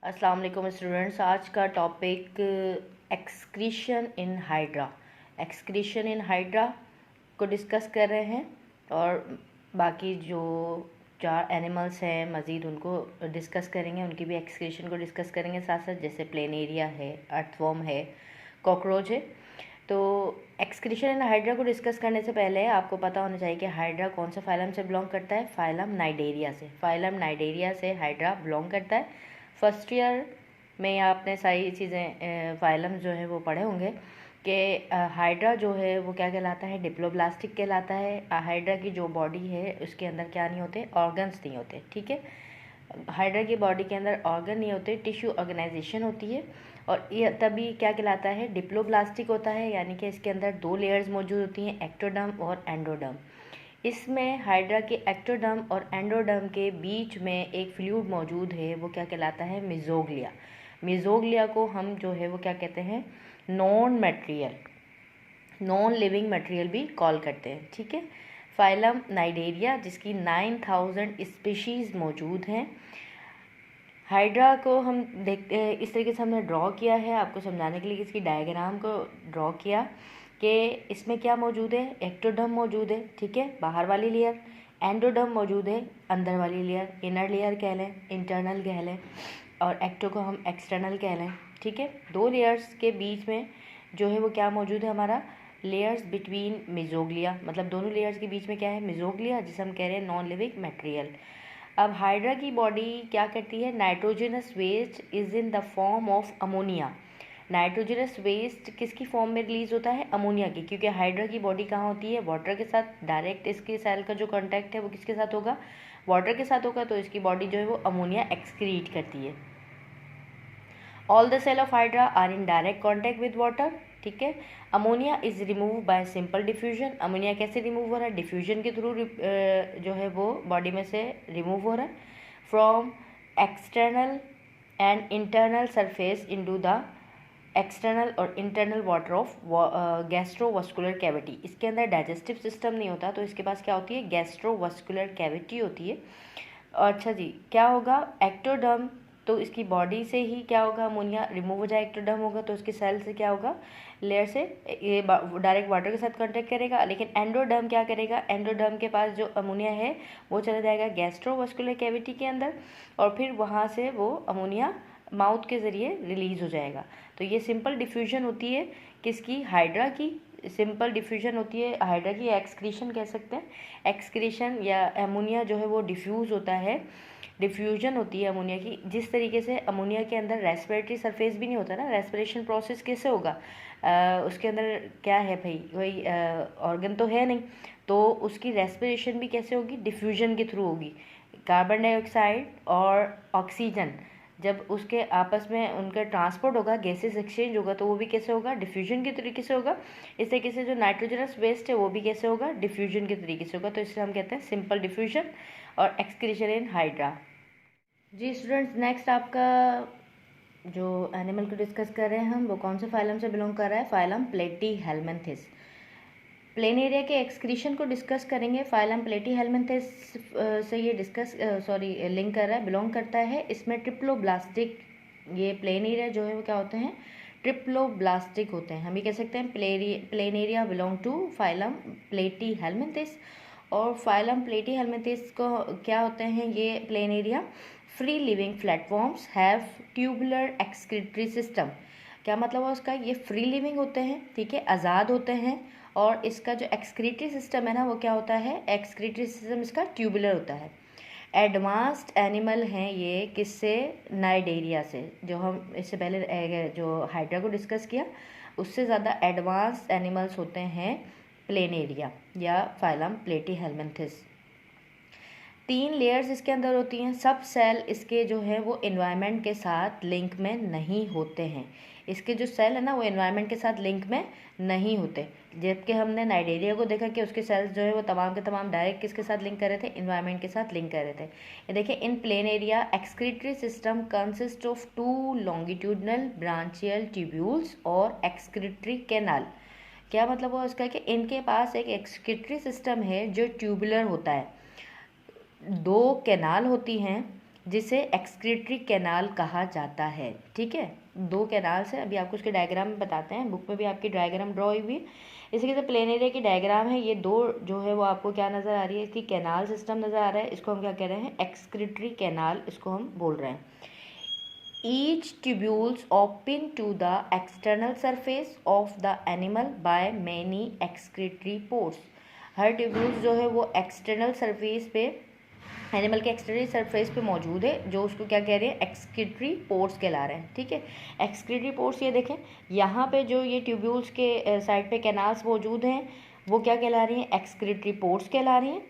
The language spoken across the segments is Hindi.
अस्सलाम वालेकुम स्टूडेंट्स। आज का topic excretion in hydra. Excretion in hydra को डिस्कस कर रहे हैं और बाकी जो 4 एनिमल्स हैं मज़ीद उनको डिस्कस करेंगे, उनकी भी एक्सक्रीशन को डिस्कस करेंगे साथ साथ, जैसे प्लेनेरिया है, अर्थवॉर्म है, कॉकरोच है। तो एक्सक्रीशन इन हाइड्रा को डिस्कस करने से पहले आपको पता होना चाहिए कि हाइड्रा कौन से फाइलम से बिलोंग करता है। फाइलम नाइडेरिया से। फाइलम नाइडेरिया से हाइड्रा बिलोंग करता है। फर्स्ट ईयर में आपने सारी चीज़ें फाइलम जो है वो पढ़े होंगे कि हाइड्रा जो है वो क्या कहलाता है, डिप्लोब्लास्टिक कहलाता है। हाइड्रा की जो बॉडी है उसके अंदर क्या नहीं होते, ऑर्गन्स नहीं होते। ठीक है, हाइड्रा की बॉडी के अंदर ऑर्गन नहीं होते, टिश्यू ऑर्गेनाइजेशन होती है और ये तभी क्या कहलाता है, डिप्लोब्लास्टिक होता है। यानी कि इसके अंदर 2 लेयर्स मौजूद होती हैं, एक्टोडर्म और एंडोडर्म। इसमें हाइड्रा के एक्टोडर्म और एंडोडर्म के बीच में एक फ्लूइड मौजूद है, वो क्या कहलाता है, मेसोग्लिया। मेसोग्लिया को हम जो है वो क्या कहते हैं, non material, non living material भी कॉल करते हैं। ठीक है, फाइलम नाइडेरिया जिसकी 9000 स्पीशीज़ मौजूद हैं। हाइड्रा को हम देखते हैं, इस तरीके से हमने ड्रॉ किया है आपको समझाने के लिए, इसकी डायग्राम को ड्रॉ किया कि इसमें क्या मौजूद है, एक्टोडर्म मौजूद है, ठीक है, बाहर वाली लेयर। एंडोडर्म मौजूद है, अंदर वाली लेयर, इनर लेयर कह लें, इंटरनल कह लें, और एक्टो को हम एक्सटर्नल कह लें। ठीक है, 2 लेयर्स के बीच में जो है वो क्या मौजूद है, हमारा लेयर्स बिटवीन मेसोग्लिया, मतलब दोनों लेयर्स के बीच में क्या है, मेसोग्लिया, जिसे हम कह रहे हैं नॉन लिविंग मटेरियल। अब हाइड्रा की बॉडी क्या करती है, nitrogenous waste is in the form of ammonia. Nitrogenous waste किसकी फॉर्म में रिलीज होता है, अमोनिया की, क्योंकि हाइड्रा की बॉडी कहाँ होती है, वाटर के साथ। डायरेक्ट इसके सेल का जो कांटेक्ट है वो किसके साथ होगा, वाटर के साथ होगा, तो इसकी बॉडी जो है वो अमोनिया एक्सक्रीट करती है। All the cell of hydra are in direct contact with water. ठीक है, ammonia is remove by simple diffusion. Ammonia कैसे रिमूव हो रहा है, डिफ्यूजन के थ्रू जो है वो बॉडी में से रिमूव हो रहा है from external and internal surface into the external और internal water of gastrovascular cavity. इसके अंदर डाइजेस्टिव सिस्टम नहीं होता, तो इसके पास क्या होती है, गैस्ट्रोवास्कुलर कैविटी होती है। अच्छा जी, क्या होगा, एक्टोडर्म, तो इसकी बॉडी से ही क्या होगा, अमोनिया रिमूव हो जाए, एक्टोडर्म होगा, तो इसके सेल से क्या होगा, लेयर से ये डायरेक्ट वाटर के साथ कांटेक्ट करेगा। लेकिन एंडोडर्म क्या करेगा, एंडोडर्म के पास जो अमोनिया है वो चला जाएगा गैस्ट्रोवास्कुलर कैविटी के अंदर और फिर वहाँ से वो अमोनिया माउथ के ज़रिए रिलीज़ हो जाएगा। तो ये सिंपल डिफ्यूजन होती है किसकी, हाइड्रा की। सिंपल डिफ्यूजन होती है हाइड्रा की, एक्सक्रीशन कह सकते हैं। एक्सक्रीशन या अमोनिया जो है वो डिफ्यूज़ होता है, डिफ्यूजन होती है अमोनिया की। जिस तरीके से अमोनिया के अंदर रेस्पिरेटरी सरफेस भी नहीं होता ना, रेस्पिरेशन प्रोसेस कैसे होगा, उसके अंदर क्या है भाई, वही ऑर्गन तो है नहीं, तो उसकी रेस्पिरेशन भी कैसे होगी, डिफ्यूजन के थ्रू होगी। कार्बन डाइऑक्साइड और ऑक्सीजन जब उसके आपस में उनका ट्रांसपोर्ट होगा, गैसेस एक्सचेंज होगा, तो वो भी कैसे होगा, डिफ्यूजन के तरीके से होगा। इस तरीके से जो नाइट्रोजनस वेस्ट है वो भी कैसे होगा, डिफ्यूजन के तरीके से होगा। तो इसलिए हम कहते हैं सिंपल डिफ्यूजन और एक्सक्रीशन इन हाइड्रा। जी स्टूडेंट्स, नेक्स्ट आपका जो एनिमल को डिस्कस कर रहे हैं हम, वो कौन से फाइलम से बिलोंग कर रहा है, फाइलम प्लेटीहेल्मिन्थेस। प्लेनेरिया के एक्सक्रीशन को डिस्कस करेंगे। फाइलम प्लेटीहेल्मिन्थेस से ये लिंक कर रहा है, बिलोंग करता है। इसमें ट्रिप्लोब्लास्टिक, ये प्लेनेरिया जो है वो क्या होते हैं, ट्रिप्लोब्लास्टिक होते हैं। हम ये कह सकते हैं planaria belong to phylum platyhelminthes. और फाइलम प्लेटीहेल्मिन्थेस को क्या होते हैं, ये planaria free living platforms have tubular excretory system. क्या मतलब है उसका, ये फ्री लिविंग होते हैं, ठीक है, आज़ाद होते हैं। और इसका जो एक्सक्रीटरी सिस्टम है ना, वो क्या होता है, एक्सक्रीटरी सिस्टम इसका ट्यूबुलर होता है। एडवांस्ड एनिमल हैं ये, किससे, नाइडेरिया से। जो हम इससे पहले जो हाइड्रा को डिस्कस किया उससे ज़्यादा एडवांस्ड एनिमल्स होते हैं प्लेनेरिया या फाइलम प्लेटीहेल्मिन्थेस। 3 लेयर्स इसके अंदर होती हैं। सब सेल इसके जो है वो एनवायरनमेंट के साथ लिंक में नहीं होते हैं। इसके जो सेल है ना वो एनवायरनमेंट के साथ लिंक में नहीं होते, जबकि हमने नाइडेरिया को देखा कि उसके सेल्स जो है वो तमाम के तमाम डायरेक्ट किसके साथ लिंक कर रहे थे, एनवायरनमेंट के साथ लिंक कर रहे थे। ये देखिए, in planaria excretory system consist of 2 longitudinal branchial tubules और एक्सक्रीटरी कैनाल। क्या मतलब हुआ उसका, कि इनके पास एक एक्सक्रीटरी सिस्टम है जो ट्यूबुलर होता है, 2 कैनाल होती हैं जिसे एक्सक्रीटरी कैनाल कहा जाता है। ठीक है, 2 कैनाल्स है, अभी आपको उसके डायग्राम में बताते हैं, बुक में भी आपकी डायग्राम ड्रॉ हुई हुई है। इसी के साथ प्लेन एरिया की डायग्राम है, ये 2 जो है वो आपको क्या नज़र आ रही है, इसकी कैनाल सिस्टम नज़र आ रहा है, इसको हम क्या कह रहे हैं, एक्सक्रीटरी कैनाल इसको हम बोल रहे हैं। Each tubules open to the external surface of the animal by many excretory pores। Her tubules जो है वो एक्सटर्नल सरफेस पे, एनिमल के एक्सटर्नल सरफेस पे मौजूद है, जो उसको क्या कह रहे हैं, एक्सक्रीटरी पोर्स कहला रहे हैं। ठीक है, एक्सक्रीटरी पोर्स ये देखें, यहाँ पे जो ये ट्यूब्यूल्स के साइड पे कैनाल्स मौजूद हैं वो क्या कहला रही हैं, एक्सक्रीटरी पोर्स कहला रही हैं।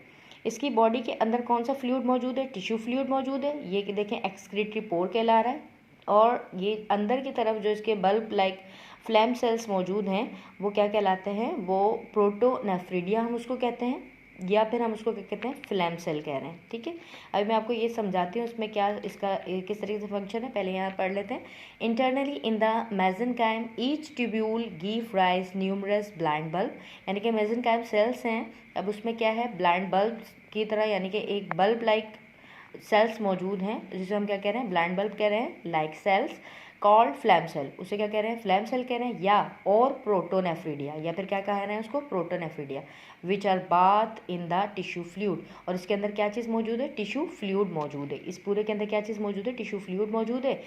इसकी बॉडी के अंदर कौन सा फ्लूइड मौजूद है, टिश्यू फ्लूइड मौजूद है, ये देखें एक्सक्रीटरी पोर कहला रहा है। और ये अंदर की तरफ जो इसके बल्ब लाइक फ्लैम सेल्स मौजूद हैं वो क्या कहलाते हैं, वो प्रोटोनेफ्रिडिया हम उसको कहते हैं, या फिर हम उसको क्या कहते हैं, फ्लैम सेल कह रहे हैं। ठीक है, अभी मैं आपको ये समझाती हूँ इसमें क्या इसका किस तरीके से फंक्शन है, पहले यहाँ पढ़ लेते हैं। Internally in the mesenchyme each tubule give rise numerous blind bulb, यानी कि मेसेनकाइम सेल्स हैं, अब उसमें क्या है, ब्लाइंड बल्ब की तरह, यानी कि एक बल्ब लाइक सेल्स मौजूद हैं, जिसे हम क्या कह रहे हैं, ब्लाइंड बल्ब कह रहे हैं, like cells called flame cell, उसे क्या कह रहे हैं, फ्लैम सेल कह रहे हैं, या और प्रोटोनेफ्रिडिया, या फिर क्या कह रहे हैं उसको, protonephridia, which are bath in the tissue fluid. और इसके अंदर क्या चीज़ मौजूद है, टिश्यू फ्लूइड मौजूद है, इस पूरे के अंदर क्या चीज़ मौजूद है, टिश्यू फ्लूइड मौजूद है।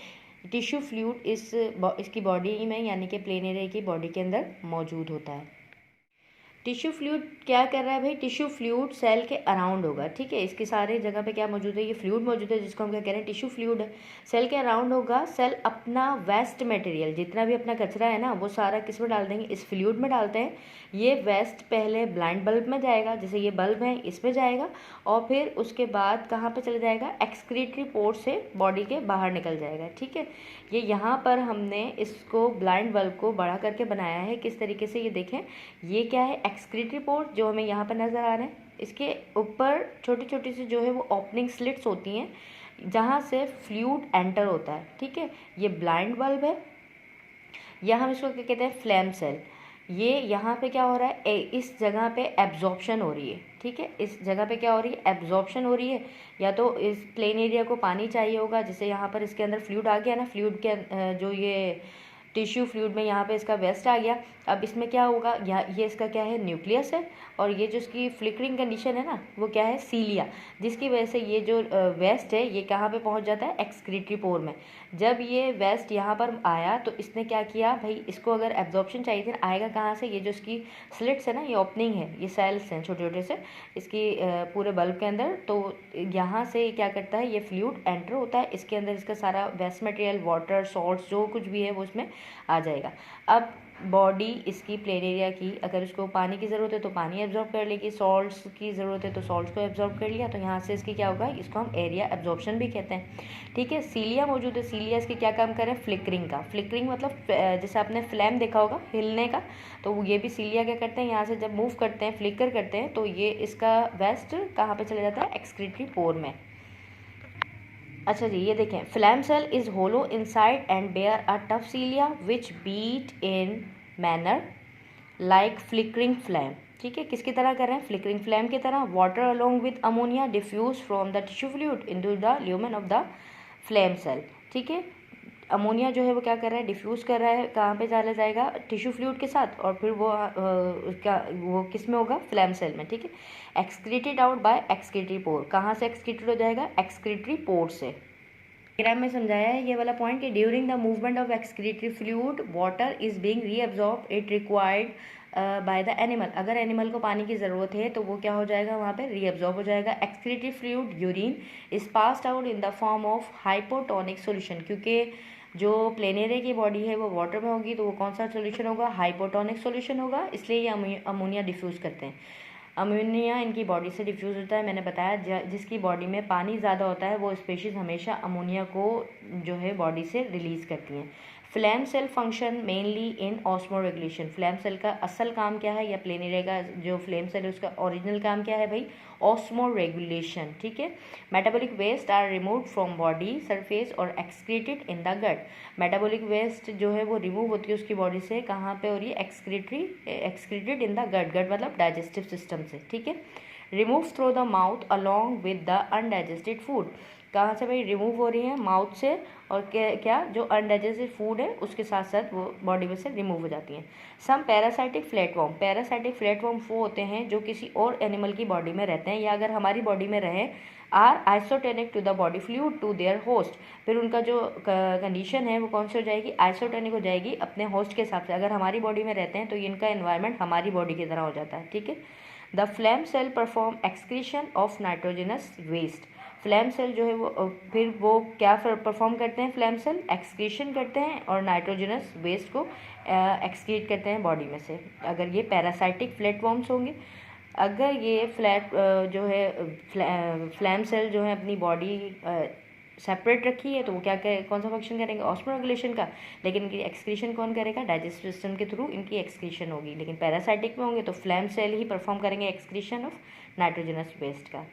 टिश्यू फ्लूइड इसकी बॉडी में, यानी कि प्लेन एरिया की बॉडी के अंदर मौजूद होता है। टिश्यू फ्लूइड क्या कर रहा है भाई, टिश्यू फ्लूइड सेल के अराउंड होगा। ठीक है, इसके सारे जगह पे क्या मौजूद है, ये फ्लूइड मौजूद है, जिसको हम क्या कह रहे हैं, टिश्यू फ्लूइड है, सेल के अराउंड होगा। सेल अपना वेस्ट मटेरियल, जितना भी अपना कचरा है ना, वो सारा किस में डाल देंगे, इस फ्लूइड में डालते हैं। ये वेस्ट पहले ब्लाइंड बल्ब में जाएगा, जैसे ये बल्ब है इसमें जाएगा, और फिर उसके बाद कहाँ पे चला जाएगा, एक्सक्रीटरी पोर्ट से बॉडी के बाहर निकल जाएगा। ठीक है, ये यहाँ पर हमने इसको ब्लाइंड बल्ब को बड़ा करके बनाया है, किस तरीके से, ये देखें, ये क्या है, एक्सक्रीटरी पोर्ट जो हमें यहाँ पर नज़र आ रहे हैं, इसके ऊपर छोटी छोटी सी जो है वो ओपनिंग स्लिट्स होती हैं, जहाँ से फ्लूइड एंटर होता है। ठीक है, ये ब्लाइंड बल्ब है, या हम इसको क्या कहते हैं, फ्लैम सेल। ये यहाँ पे क्या हो रहा है, इस जगह पे एब्जॉर्प्शन हो रही है। ठीक है, इस जगह पे क्या हो रही है, एब्जॉर्प्शन हो रही है, या तो इस प्लेन एरिया को पानी चाहिए होगा, जैसे यहाँ पर इसके अंदर फ्लूइड आ गया ना, फ्लूइड के जो ये टिश्यू फ्लूइड में यहाँ पे इसका वेस्ट आ गया। अब इसमें क्या होगा, ये इसका क्या है, न्यूक्लियस है, और ये जो इसकी फ्लिकरिंग कंडीशन है ना, वो क्या है, सीलिया, जिसकी वजह से ये जो वेस्ट है ये कहाँ पे पहुँच जाता है, एक्सक्रीटरी पोर में। जब ये वेस्ट यहाँ पर आया तो इसने क्या किया भाई, इसको अगर एब्जॉर्प्शन चाहिए थी, आएगा कहाँ से, ये जो इसकी स्लिट्स है ना, ये ओपनिंग है, ये सेल्स हैं छोटे छोटे से इसकी पूरे बल्ब के अंदर, तो यहाँ से क्या करता है, ये फ्लूइड एंटर होता है, इसके अंदर इसका सारा वेस्ट मटेरियल, वाटर, सॉल्ट्स, जो कुछ भी है वो इसमें आ जाएगा। अब बॉडी इसकी प्लेन एरिया की, अगर उसको पानी की ज़रूरत है तो पानी एब्जॉर्ब कर लेगी, सॉल्ट्स की ज़रूरत है तो सॉल्ट्स को एब्जॉर्ब कर लिया, तो यहाँ से इसकी क्या होगा, इसको हम एरिया एब्जॉर्प्शन भी कहते हैं। ठीक है, सीलिया मौजूद है, सीलिया इसकी क्या काम कर रहे हैं, फ्लिकरिंग का। फ्लिकरिंग मतलब जैसे आपने फ्लैम देखा होगा हिलने का, तो ये भी सीलिया क्या करते हैं, यहाँ से जब मूव करते हैं, फ्लिकर करते हैं, तो ये इसका वेस्ट कहाँ पर चला जाता है, एक्सक्रीटरी पोर में। अच्छा जी, ये देखें, flame cell is hollow inside and bear a tuft cilia which beat in manner like flickering flame. ठीक है, किसकी तरह कर रहे हैं, फ्लिकरिंग फ्लैम की तरह। Water along with ammonia diffuse from the tissue fluid into the lumen of the flame cell. ठीक है, अमोनिया जो है वो क्या कर रहा है, डिफ्यूज़ कर रहा है, कहाँ पे चला जाएगा, टिश्यू फ्लूइड के साथ, और फिर वो किस में होगा, फ्लैम सेल में। ठीक है, एक्सक्रीटेड आउट बाय एक्सक्रीटरी पोर, कहाँ से एक्सक्रीटेड हो जाएगा, एक्सक्रीटरी पोर से। डायग्राम में समझाया है ये वाला पॉइंट कि during the movement of excretory fluid water is being reabsorb it required by the animal. अगर एनिमल को पानी की ज़रूरत है तो वो क्या हो जाएगा, वहाँ पे रीअब्सॉर्ब हो जाएगा। Excretory fluid urine is passed out in the form of hypotonic solution, क्योंकि जो प्लेन एरिया की बॉडी है वो वाटर में होगी, तो वो कौन सा सोल्यूशन होगा, हाइपोटोनिक सोल्यूशन होगा, इसलिए ये अमोनिया डिफ्यूज़ करते हैं। अमोनिया इनकी बॉडी से डिफ्यूज़ होता है, मैंने बताया जिसकी बॉडी में पानी ज़्यादा होता है वो स्पीशीज़ हमेशा अमोनिया को जो है बॉडी से रिलीज़ करती हैं। Flame cell function mainly in osmoregulation. Flame cell का असल काम क्या है, या प्लेन एरिया का जो फ्लैम सेल है उसका ओरिजिनल काम क्या है भाई, ऑस्मो रेगुलेशन। ठीक है, metabolic waste are removed from body surface और excreted in the gut. Metabolic waste जो है वो रिमूव होती है उसकी बॉडी से, कहाँ पे हो रही है, एक्सक्रीटेड इन द गट, गट मतलब डाइजेस्टिव सिस्टम से। ठीक है, remove through the mouth along with the undigested food. कहाँ से भाई रिमूव हो रही हैं, माउथ से, और क्या जो अनडाइजेस्टेड फूड है उसके साथ साथ वो बॉडी में से रिमूव हो जाती हैं। सम पैरासाइटिक फ्लैटवर्म, पैरासाइटिक फ्लैटवर्म वो होते हैं जो किसी और एनिमल की बॉडी में रहते हैं या अगर हमारी बॉडी में रहे, are isotonic to the body fluid to their host, फिर उनका जो कंडीशन है वो कौन सी हो जाएगी, आइसोटेनिक हो जाएगी अपने होस्ट के हिसाब से। अगर हमारी बॉडी में रहते हैं तो इनका एनवायरनमेंट हमारी बॉडी की तरह हो जाता है, ठीक है। The flame cell perform excretion of nitrogenous waste, flame cell जो है वो फिर वो क्या परफॉर्म करते हैं, फ्लैम सेल एक्सक्रीशन करते हैं और नाइट्रोजनस वेस्ट को एक्सक्रीट करते हैं बॉडी में से, अगर ये पैरासाइटिक फ्लैटवर्म्स होंगे। अगर ये जो है फ्लैम सेल जो है अपनी बॉडी सेपरेट रखी है तो वो क्या कौन सा फंक्शन करेंगे, ऑस्मोरेगुलेशन का, लेकिन इनकी एक्सक्रीशन कौन करेगा, डाइजेस्टिव सिस्टम के थ्रू इनकी एक्सक्रीशन होगी। लेकिन पैरासाइटिक में होंगे तो फ्लैम सेल ही परफॉर्म करेंगे एक्सक्रीशन ऑफ नाइट्रोजनस वेस्ट का।